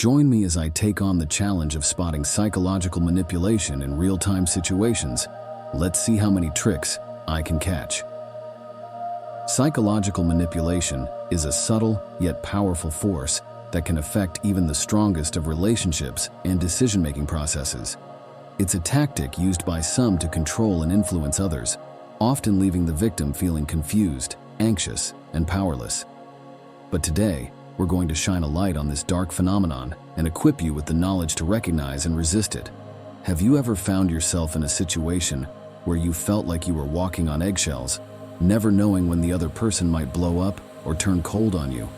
Join me as I take on the challenge of spotting psychological manipulation in real-time situations. Let's see how many tricks I can catch. Psychological manipulation is a subtle yet powerful force that can affect even the strongest of relationships and decision-making processes. It's a tactic used by some to control and influence others, often leaving the victim feeling confused, anxious, and powerless. But today, we're going to shine a light on this dark phenomenon and equip you with the knowledge to recognize and resist it. Have you ever found yourself in a situation where you felt like you were walking on eggshells, never knowing when the other person might blow up or turn cold on you?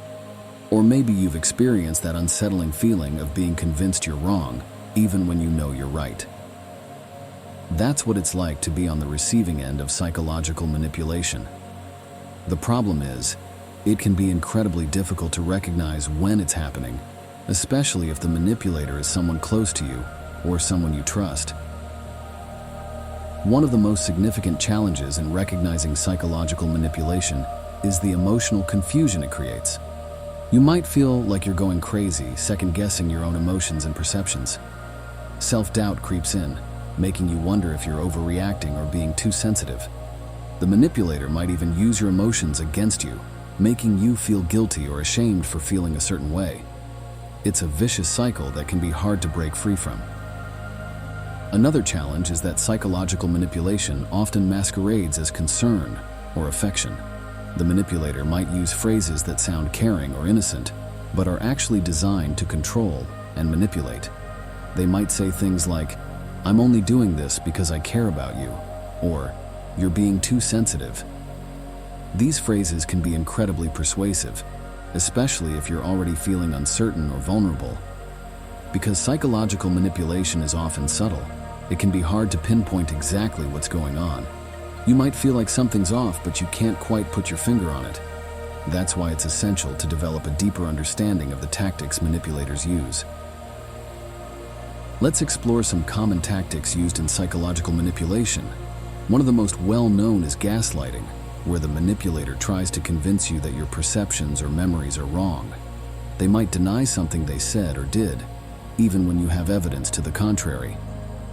Or maybe you've experienced that unsettling feeling of being convinced you're wrong, even when you know you're right. That's what it's like to be on the receiving end of psychological manipulation. The problem is, it can be incredibly difficult to recognize when it's happening, especially if the manipulator is someone close to you or someone you trust. One of the most significant challenges in recognizing psychological manipulation is the emotional confusion it creates. You might feel like you're going crazy, second-guessing your own emotions and perceptions. Self-doubt creeps in, making you wonder if you're overreacting or being too sensitive. The manipulator might even use your emotions against you, making you feel guilty or ashamed for feeling a certain way. It's a vicious cycle that can be hard to break free from. Another challenge is that psychological manipulation often masquerades as concern or affection. The manipulator might use phrases that sound caring or innocent, but are actually designed to control and manipulate. They might say things like, "I'm only doing this because I care about you," or "You're being too sensitive." These phrases can be incredibly persuasive, especially if you're already feeling uncertain or vulnerable. Because psychological manipulation is often subtle, it can be hard to pinpoint exactly what's going on. You might feel like something's off, but you can't quite put your finger on it. That's why it's essential to develop a deeper understanding of the tactics manipulators use. Let's explore some common tactics used in psychological manipulation. One of the most well-known is gaslighting, where the manipulator tries to convince you that your perceptions or memories are wrong. They might deny something they said or did, even when you have evidence to the contrary.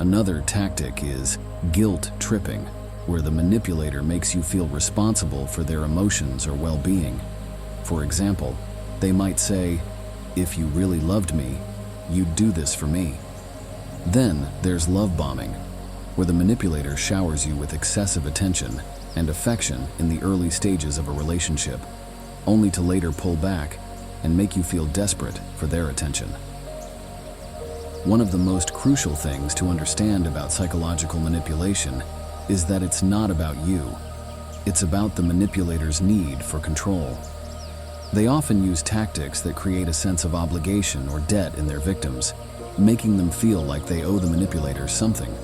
Another tactic is guilt tripping, where the manipulator makes you feel responsible for their emotions or well-being. For example, they might say, "If you really loved me, you'd do this for me." Then there's love bombing, where the manipulator showers you with excessive attention and affection in the early stages of a relationship, only to later pull back and make you feel desperate for their attention. One of the most crucial things to understand about psychological manipulation is that it's not about you. It's about the manipulator's need for control. They often use tactics that create a sense of obligation or debt in their victims, making them feel like they owe the manipulator something.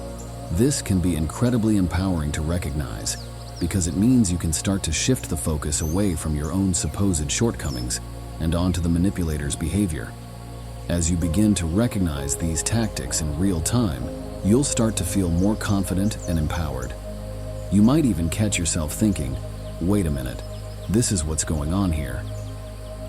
This can be incredibly empowering to recognize, because it means you can start to shift the focus away from your own supposed shortcomings and onto the manipulator's behavior. As you begin to recognize these tactics in real time, you'll start to feel more confident and empowered. You might even catch yourself thinking, "Wait a minute, this is what's going on here."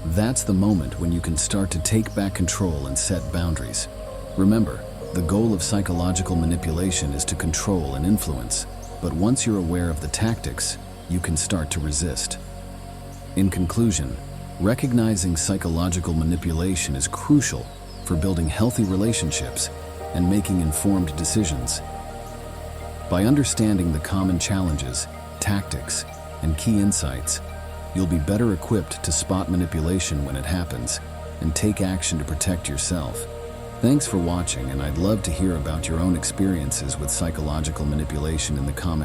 That's the moment when you can start to take back control and set boundaries. Remember, the goal of psychological manipulation is to control and influence. But once you're aware of the tactics, you can start to resist. In conclusion, recognizing psychological manipulation is crucial for building healthy relationships and making informed decisions. By understanding the common challenges, tactics, and key insights, you'll be better equipped to spot manipulation when it happens and take action to protect yourself. Thanks for watching, and I'd love to hear about your own experiences with psychological manipulation in the comments.